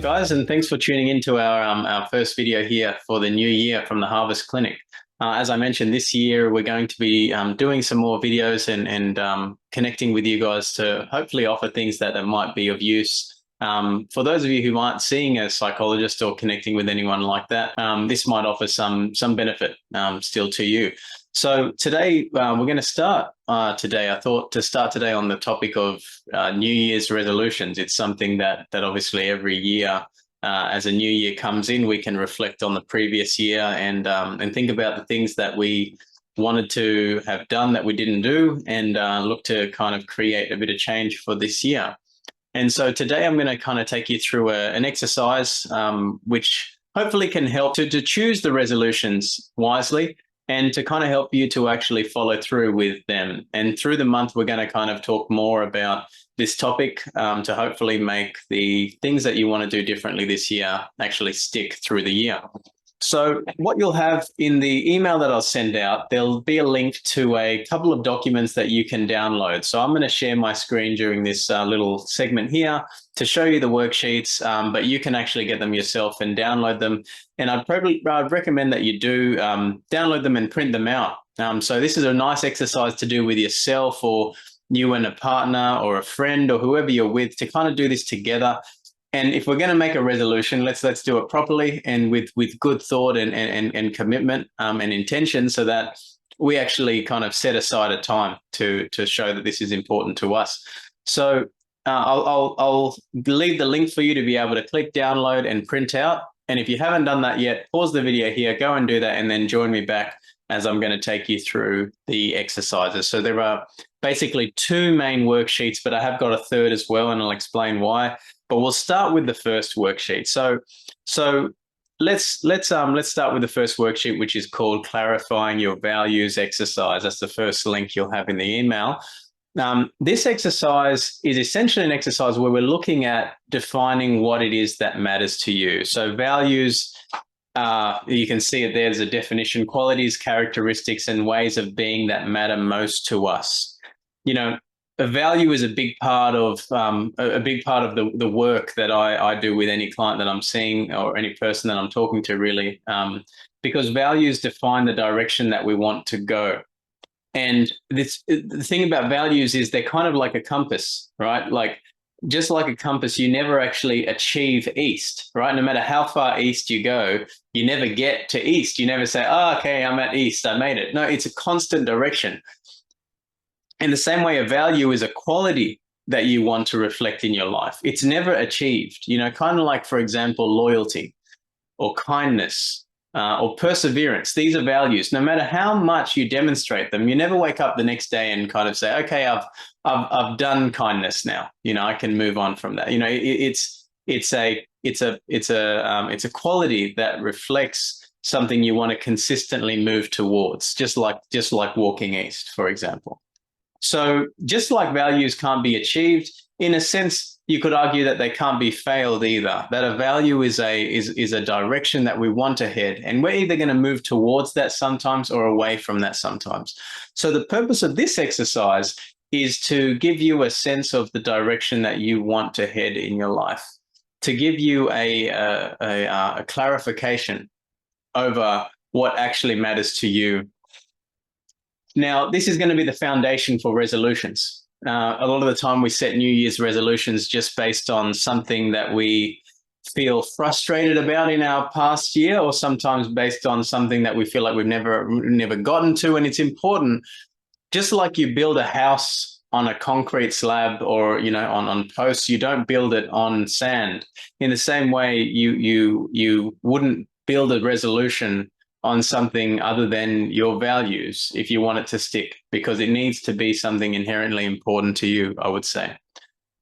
guys, and thanks for tuning into our first video here for the new year from the Harvest Clinic. As I mentioned, this year we're going to be doing some more videos and connecting with you guys to hopefully offer things that might be of use. For those of you who aren't seeing a psychologist or connecting with anyone like that, this might offer some benefit still to you. So today we're going to start today. I thought to start today on the topic of New Year's resolutions. It's something that obviously every year, as a new year comes in, we can reflect on the previous year and think about the things that we wanted to have done that we didn't do, and look to kind of create a bit of change for this year. And so today I'm going to kind of take you through an exercise which hopefully can help to choose the resolutions wisely and to kind of help you to actually follow through with them. And through the month, we're going to kind of talk more about this topic to hopefully make the things that you want to do differently this year actually stick through the year. So what you'll have in the email that I'll send out, there'll be a link to a couple of documents that you can download. So I'm going to share my screen during this little segment here to show you the worksheets, but you can actually get them yourself and download them. And I'd recommend that you do download them and print them out. So this is a nice exercise to do with yourself, or you and a partner or a friend or whoever you're with, to kind of do this together. And if we're going to make a resolution, let's do it properly and with good thought and commitment and intention, so that we actually kind of set aside a time to show that this is important to us. So I'll leave the link for you to be able to click download and print out. And if you haven't done that yet, pause the video here, go and do that, and then join me back as I'm going to take you through the exercises. So there are basically two main worksheets, but I have got a third as well, and I'll explain why. But we'll start with the first worksheet. So let's start with the first worksheet, which is called Clarifying Your Values Exercise. That's the first link you'll have in the email. This exercise is essentially an exercise where we're looking at defining what it is that matters to you. So values, you can see it there. There's a definition: qualities, characteristics, and ways of being that matter most to us. You know, a value is a big part of the work that I do with any client that I'm seeing, or any person that I'm talking to, really, because values define the direction that we want to go. And the thing about values is they're kind of like a compass, right? Like, just like a compass, you never actually achieve east, right? No matter how far east you go, you never get to east. You never say, oh, okay, I'm at east, I made it. No, it's a constant direction. In the same way, a value is a quality that you want to reflect in your life. It's never achieved, you know, kind of like, for example, loyalty or kindness or perseverance. These are values. No matter how much you demonstrate them, you never wake up the next day and kind of say, okay, I've done kindness now. You know, I can move on from that. You know, it's a quality that reflects something you want to consistently move towards, just like walking east, for example. So just like values can't be achieved, in a sense, you could argue that they can't be failed either. That a value is a direction that we want to head, and we're either going to move towards that sometimes or away from that sometimes. So the purpose of this exercise is to give you a sense of the direction that you want to head in your life, to give you a clarification over what actually matters to you. Now, this is going to be the foundation for resolutions. A lot of the time we set New Year's resolutions just based on something that we feel frustrated about in our past year, or sometimes based on something that we feel like we've never gotten to. And it's important, just like you build a house on a concrete slab, or, you know, on posts, you don't build it on sand. In the same way, you wouldn't build a resolution on something other than your values if you want it to stick, because it needs to be something inherently important to you, I would say.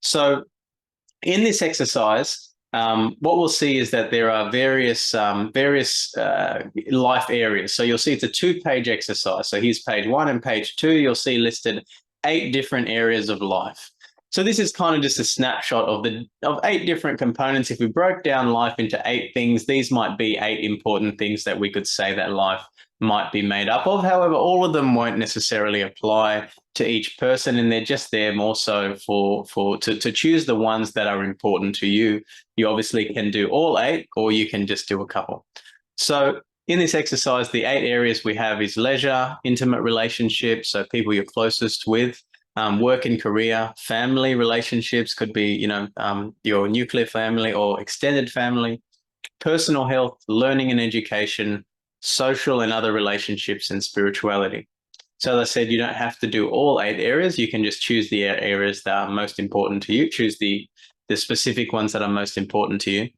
So in this exercise, what we'll see is that there are various life areas. So you'll see it's a 2-page exercise. So here's page 1 and page 2. You'll see listed 8 different areas of life. So this is kind of just a snapshot of 8 different components. If we broke down life into 8 things, these might be 8 important things that we could say that life might be made up of. However, all of them won't necessarily apply to each person, and they're just there more so to choose the ones that are important to you. You obviously can do all 8, or you can just do a couple. So in this exercise, the 8 areas we have is leisure, intimate relationships, so people you're closest with, work and career, family relationships, could be, your nuclear family or extended family, personal health, learning and education, social and other relationships, and spirituality. So as I said, you don't have to do all 8 areas. You can just choose the areas that are most important to you, choose the specific ones that are most important to you.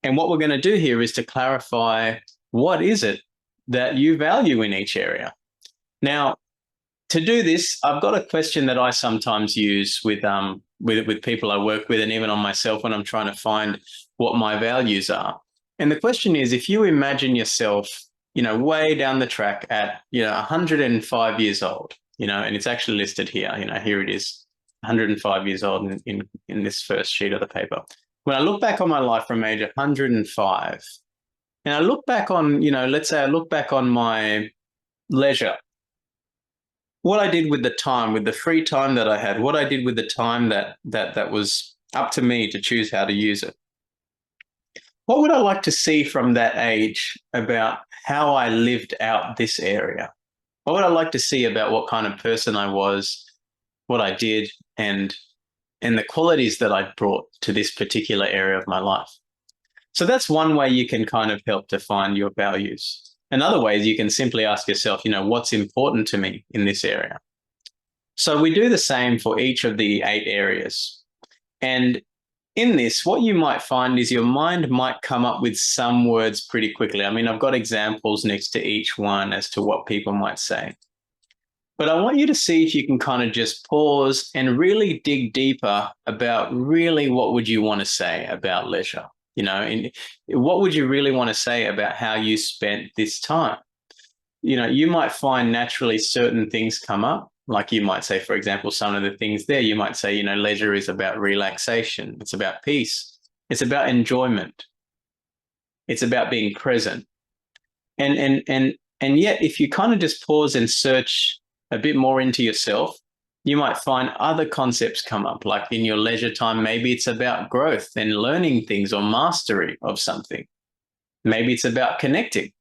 And what we're going to do here is to clarify, what is it that you value in each area? Now, to do this, I've got a question that I sometimes use with people I work with, and even on myself when I'm trying to find what my values are. And the question is, if you imagine yourself, way down the track at, 105 years old, and it's actually listed here, here it is, 105 years old in this first sheet of the paper. When I look back on my life from age 105, and I look back on, let's say I look back on my leisure, what I did with the time, with the free time that I had, what I did with the time that was up to me to choose how to use it. What would I like to see from that age about how I lived out this area? What would I like to see about what kind of person I was, what I did, and the qualities that I brought to this particular area of my life? So that's one way you can kind of help define your values. Another way is you can simply ask yourself, what's important to me in this area? So we do the same for each of the 8 areas. And in this, what you might find is your mind might come up with some words pretty quickly. I mean, I've got examples next to each one as to what people might say. But I want you to see if you can kind of just pause and really dig deeper about really what would you want to say about leisure? And what would you really want to say about how you spent this time? You might find naturally certain things come up. Like you might say, for example, some of the things there, you might say, leisure is about relaxation. It's about peace. It's about enjoyment. It's about being present. And yet, if you kind of just pause and search a bit more into yourself, you might find other concepts come up. Like in your leisure time, maybe it's about growth and learning things or mastery of something. Maybe it's about connecting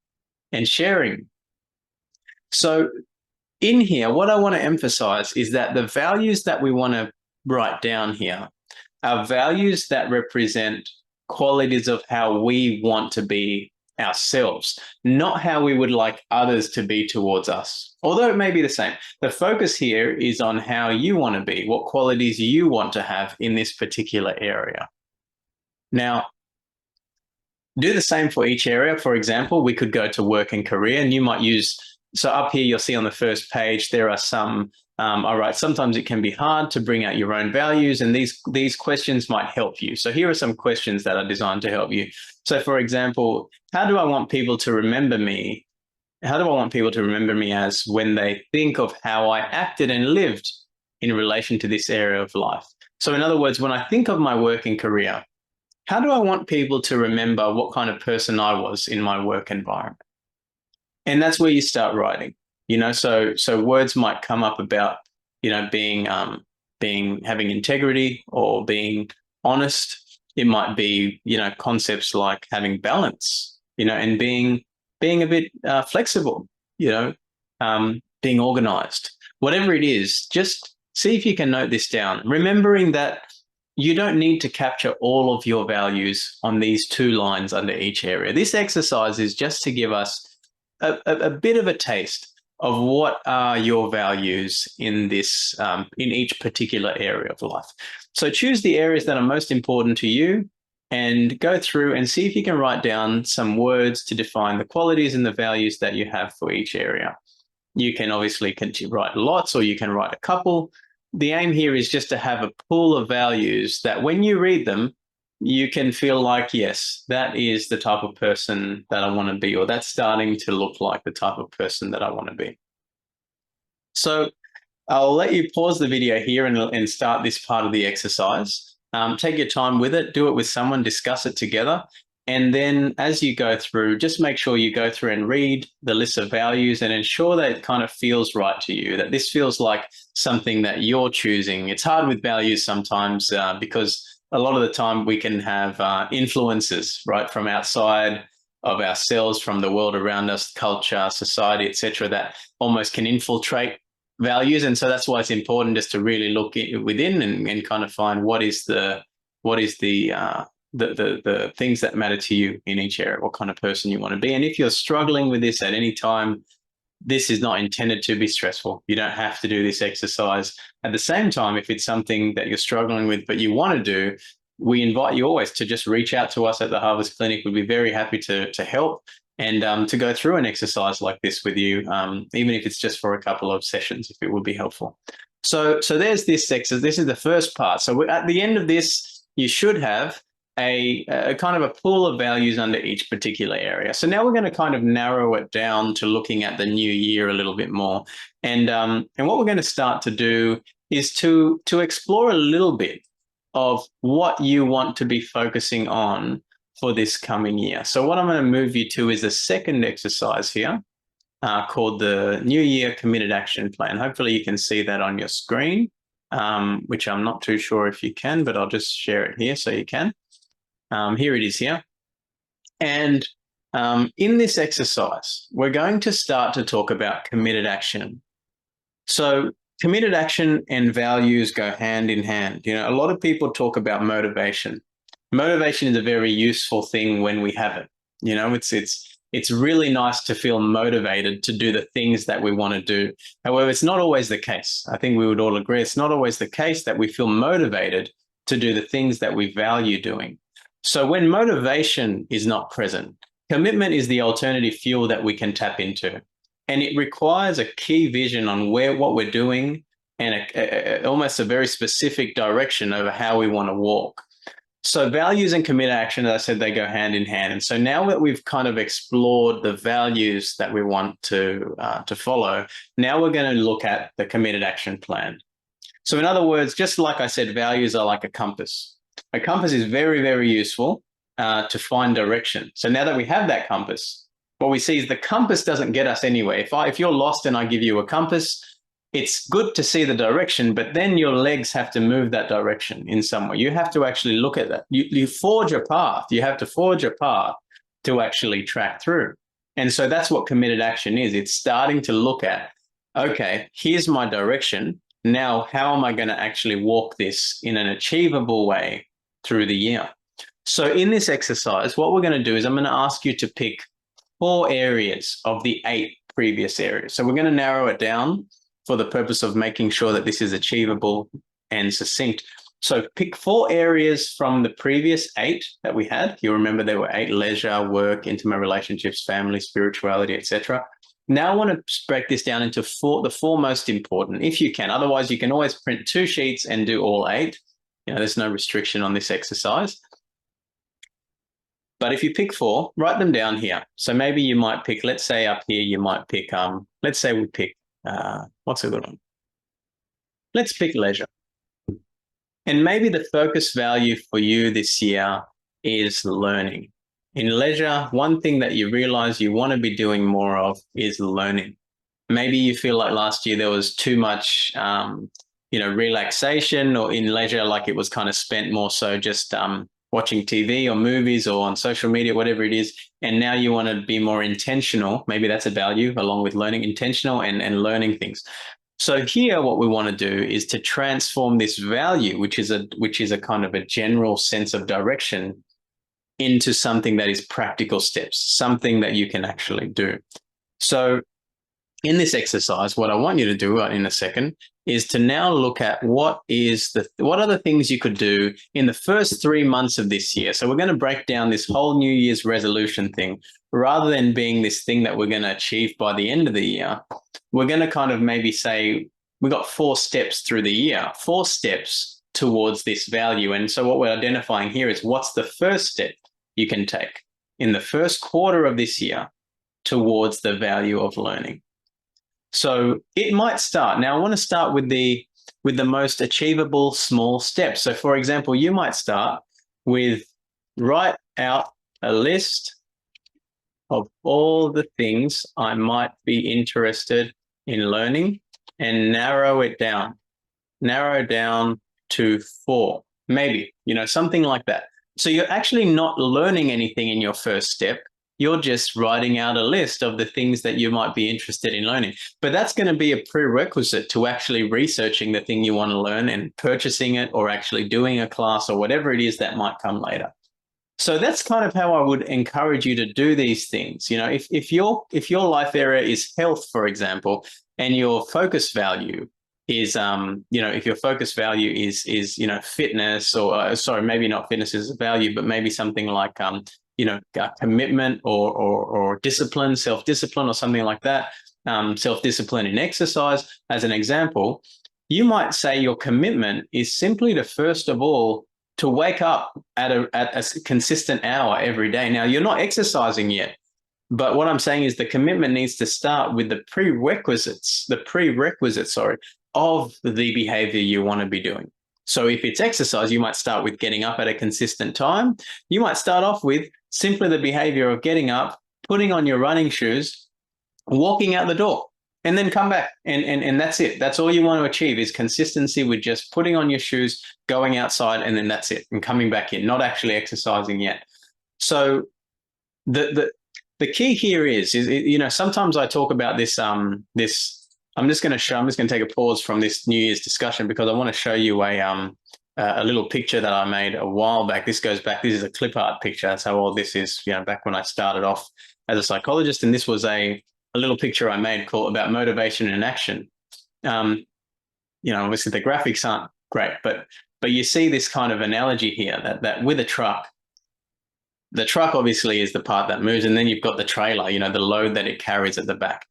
and sharing. So in here, what I want to emphasize is that the values that we want to write down here are values that represent qualities of how we want to be ourselves, not how we would like others to be towards us, although it may be the same. The focus here is on how you want to be, what qualities you want to have in this particular area. Now, do the same for each area. For example, we could go to work and career, and you might use, so up here you'll see on the first page, there are some, all right, sometimes it can be hard to bring out your own values, and these questions might help you. So here are some questions that are designed to help you. So for example, how do I want people to remember me? How do I want people to remember me as when they think of how I acted and lived in relation to this area of life? So in other words, when I think of my work and career, how do I want people to remember what kind of person I was in my work environment? And that's where you start writing, so words might come up about, being having integrity or being honest. It might be, concepts like having balance, and being a bit flexible, being organized, whatever it is. Just see if you can note this down, remembering that you don't need to capture all of your values on these 2 lines under each area. This exercise is just to give us a bit of a taste of what are your values in this, in each particular area of life. So choose the areas that are most important to you and go through and see if you can write down some words to define the qualities and the values that you have for each area. You can obviously write lots, or you can write a couple. The aim here is just to have a pool of values that when you read them, you can feel like, yes, that is the type of person that I want to be, or that's starting to look like the type of person that I want to be. So I'll let you pause the video here and start this part of the exercise. Take your time with it, do it with someone, discuss it together. And then as you go through, just make sure you go through and read the list of values and ensure that it kind of feels right to you, that this feels like something that you're choosing. It's hard with values sometimes because a lot of the time we can have influences, right, from outside of ourselves, from the world around us, culture, society, etc., that almost can infiltrate values. And so that's why it's important just to really look within and kind of find what is the things that matter to you in each area, what kind of person you want to be. And if you're struggling with this at any time, this is not intended to be stressful. You don't have to do this exercise. At the same time, if it's something that you're struggling with, but you want to do, we invite you always to just reach out to us at the Harvest Clinic. We'd be very happy to help and to go through an exercise like this with you, even if it's just for a couple of sessions, if it would be helpful. So there's this exercise. This is the first part. So at the end of this, you should have a kind of a pool of values under each particular area. So now we're going to kind of narrow it down to looking at the new year a little bit more. And what we're going to start to do is to explore a little bit of what you want to be focusing on for this coming year. So what I'm going to move you to is the second exercise here called the New Year Committed Action Plan. Hopefully you can see that on your screen, which I'm not too sure if you can, but I'll just share it here so you can. Here it is here. And in this exercise, we're going to start to talk about committed action. So committed action and values go hand in hand. You know, a lot of people talk about motivation. Motivation is a very useful thing when we have it. You know, it's really nice to feel motivated to do the things that we want to do. However, it's not always the case. I think we would all agree it's not always the case that we feel motivated to do the things that we value doing. So when motivation is not present, commitment is the alternative fuel that we can tap into. And it requires a key vision on what we're doing and almost a very specific direction over how we want to walk. So values and committed action, as I said, they go hand in hand. And so now that we've kind of explored the values that we want to follow, now we're going to look at the committed action plan. So in other words, just like I said, values are like a compass. A compass is very, very useful to find direction. So now that we have that compass, what we see is the compass doesn't get us anywhere. If you're lost and I give you a compass, it's good to see the direction, but then your legs have to move that direction in some way. You have to actually look at that. You forge a path. You have to forge a path to actually track through. And so that's what committed action is. It's starting to look at, okay, here's my direction. Now, how am I going to actually walk this in an achievable way through the year? So in this exercise, what we're going to do is I'm going to ask you to pick 4 areas of the 8 previous areas. So we're going to narrow it down for the purpose of making sure that this is achievable and succinct. So pick 4 areas from the previous 8 that we had. You remember there were 8: leisure, work, intimate relationships, family, spirituality, etc. Now I want to break this down into the 4 most important, if you can. Otherwise, you can always print 2 sheets and do all 8. You know, there's no restriction on this exercise. But if you pick 4, write them down here. So maybe you might pick, let's say up here, you might pick, let's say we pick, what's a good one? Let's pick leisure. And maybe the focus value for you this year is learning. In leisure, one thing that you realize you want to be doing more of is learning. Maybe you feel like last year there was too much, relaxation, or in leisure, like it was kind of spent more so just watching TV or movies or on social media, whatever it is. And now you want to be more intentional. Maybe that's a value along with learning, intentional and learning things. So here, what we want to do is to transform this value, which is a kind of a general sense of direction, into something that is practical steps, something that you can actually do. So in this exercise, what I want you to do in a second is to now look at what are the things you could do in the first 3 months of this year. So we're going to break down this whole New Year's resolution thing, rather than being this thing that we're going to achieve by the end of the year. We're going to kind of maybe say we got 4 steps through the year, 4 steps towards this value. And so what we're identifying here is what's the first step you can take in the first quarter of this year towards the value of learning. So it might start. Now I want to start with the most achievable small steps. So for example, you might start with write out a list of all the things I might be interested in learning and narrow it down. Narrow down to 4, maybe, something like that. So you're actually not learning anything in your first step. You're just writing out a list of the things that you might be interested in learning. But that's going to be a prerequisite to actually researching the thing you want to learn and purchasing it, or actually doing a class, or whatever it is that might come later. So that's kind of how I would encourage you to do these things. If your life area is health, for example, and your focus value is, if your focus value is fitness, or sorry, maybe not fitness as a value, but maybe something like commitment or discipline, self-discipline, or something like that. Self-discipline in exercise, as an example, you might say your commitment is simply to, first of all, to wake up at a consistent hour every day. Now, you're not exercising yet, but what I'm saying is the commitment needs to start with the prerequisites, of the behavior you want to be doing. So if it's exercise, you might start with getting up at a consistent time. You might start off with simply the behavior of getting up, putting on your running shoes, walking out the door, and then come back. And that's it. That's all you want to achieve, is consistency with just putting on your shoes, going outside, and then that's it, and coming back in, not actually exercising yet. So the key here is sometimes I talk about this, I'm just going to take a pause from this New Year's discussion, because I want to show you a little picture that I made a while back. This goes back. This is a clip art picture. That's how old this is, back when I started off as a psychologist. And this was a little picture I made about motivation and action. Obviously the graphics aren't great, but you see this kind of analogy here that with a truck, the truck obviously is the part that moves, and then you've got the trailer, the load that it carries at the back.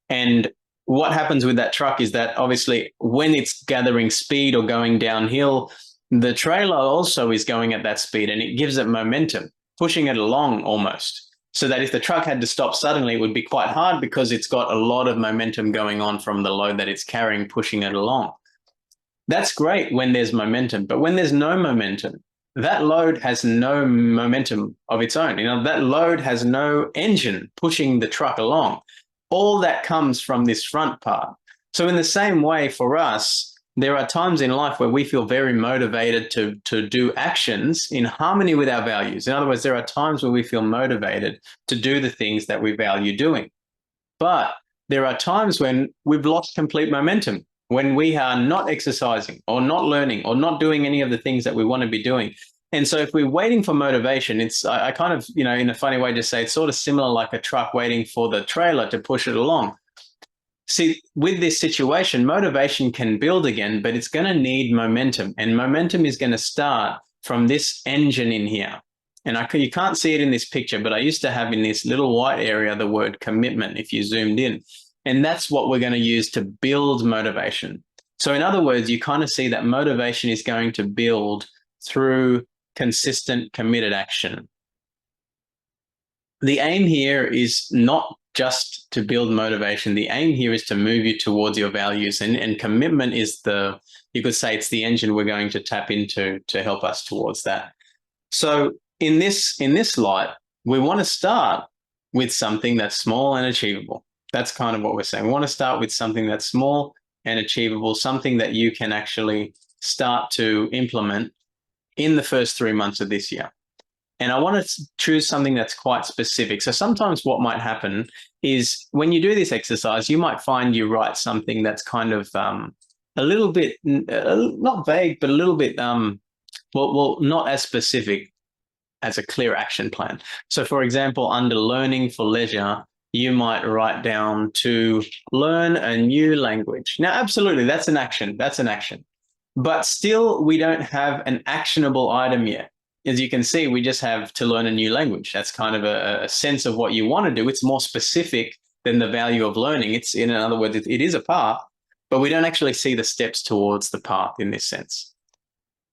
And what happens with that truck is that obviously when it's gathering speed or going downhill, the trailer also is going at that speed, and it gives it momentum, pushing it along almost. So that if the truck had to stop suddenly, it would be quite hard, because it's got a lot of momentum going on from the load that it's carrying, pushing it along. That's great when there's momentum, but when there's no momentum, that load has no momentum of its own. That load has no engine pushing the truck along. All that comes from this front part. So in the same way, for us, there are times in life where we feel very motivated to do actions in harmony with our values. In other words, there are times where we feel motivated to do the things that we value doing. But there are times when we've lost complete momentum, when we are not exercising or not learning or not doing any of the things that we want to be doing. And so if we're waiting for motivation, I kind of, in a funny way, just say it's sort of similar like a truck waiting for the trailer to push it along. See, with this situation, motivation can build again, but it's going to need momentum. And momentum is going to start from this engine in here. And you can't see it in this picture, but I used to have in this little white area the word commitment if you zoomed in. And that's what we're going to use to build motivation. So in other words, you kind of see that motivation is going to build through consistent, committed action. The aim here is not just to build motivation. The aim here is to move you towards your values, and commitment is you could say it's the engine we're going to tap into to help us towards that. So in this light, we want to start with something that's small and achievable. That's kind of what we're saying. We want to start with something that's small and achievable, something that you can actually start to implement in the first 3 months of this year. And I want to choose something that's quite specific. So sometimes what might happen is when you do this exercise, you might find you write something that's kind of a little bit, not vague, but a little bit, not as specific as a clear action plan. So for example, under learning for leisure, you might write down to learn a new language. Now, absolutely, that's an action. That's an action. But still, we don't have an actionable item yet. As you can see, we just have to learn a new language. That's kind of a sense of what you want to do. It's more specific than the value of learning. It's, in other words, it is a path, but we don't actually see the steps towards the path in this sense.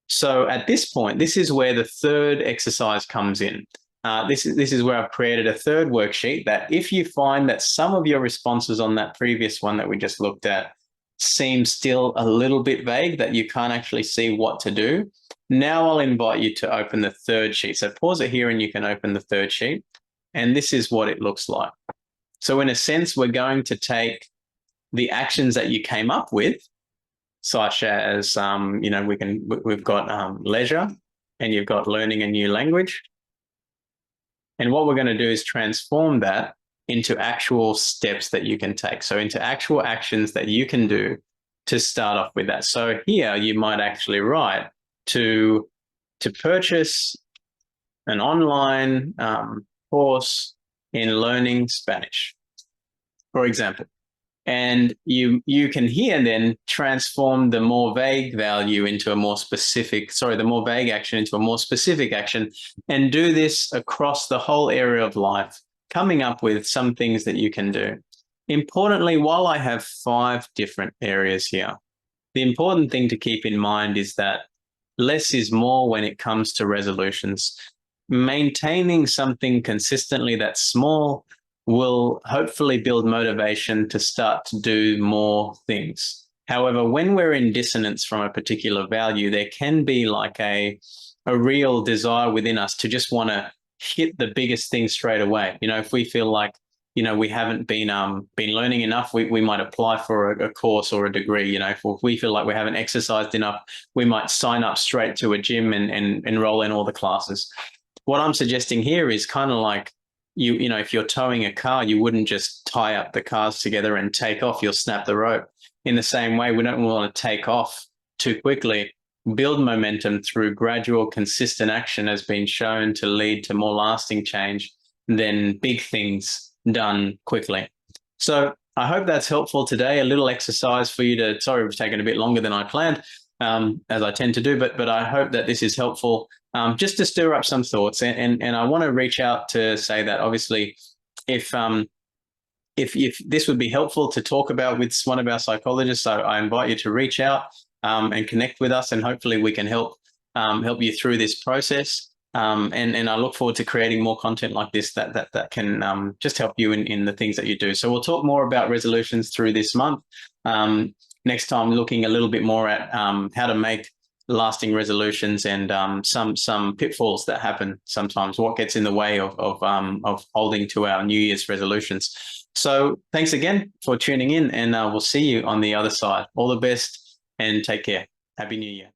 So at this point, this is where the third exercise comes in. This is where I've created a third worksheet that if you find that some of your responses on that previous one that we just looked at seem still a little bit vague, that you can't actually see what to do, now I'll invite you to open the third sheet. So pause it here and you can open the third sheet. And this is what it looks like. So in a sense, we're going to take the actions that you came up with, such as, we've got leisure, and you've got learning a new language. And what we're going to do is transform that into actual steps that you can take. So into actual actions that you can do to start off with that. So here you might actually write to purchase an online course in learning Spanish, for example. And you can here then transform the more vague value into a more specific, the more vague action into a more specific action, and do this across the whole area of life, coming up with some things that you can do. Importantly, while I have 5 different areas here, the important thing to keep in mind is that less is more when it comes to resolutions. Maintaining something consistently that's small will hopefully build motivation to start to do more things. However, when we're in dissonance from a particular value, there can be like a real desire within us to just want to hit the biggest thing straight away. If we feel like, we haven't been learning enough, we might apply for a course or a degree. If we feel like we haven't exercised enough, we might sign up straight to a gym and enroll in all the classes. What I'm suggesting here is kind of like, if you're towing a car, you wouldn't just tie up the cars together and take off, you'll snap the rope. In the same way, we don't want to take off too quickly. Build momentum through gradual, consistent action has been shown to lead to more lasting change than big things done quickly. So I hope that's helpful today. A little exercise for you to, sorry, it's taken a bit longer than I planned, as I tend to do, but I hope that this is helpful, just to stir up some thoughts. And I want to reach out to say that obviously if this would be helpful to talk about with one of our psychologists, I invite you to reach out and connect with us, and hopefully we can help you through this process. And I look forward to creating more content like this that can just help you in the things that you do. So we'll talk more about resolutions through this month. Next time, looking a little bit more at how to make lasting resolutions and some pitfalls that happen sometimes, what gets in the way of holding to our New Year's resolutions. So thanks again for tuning in, and we'll see you on the other side. All the best and take care. Happy New Year.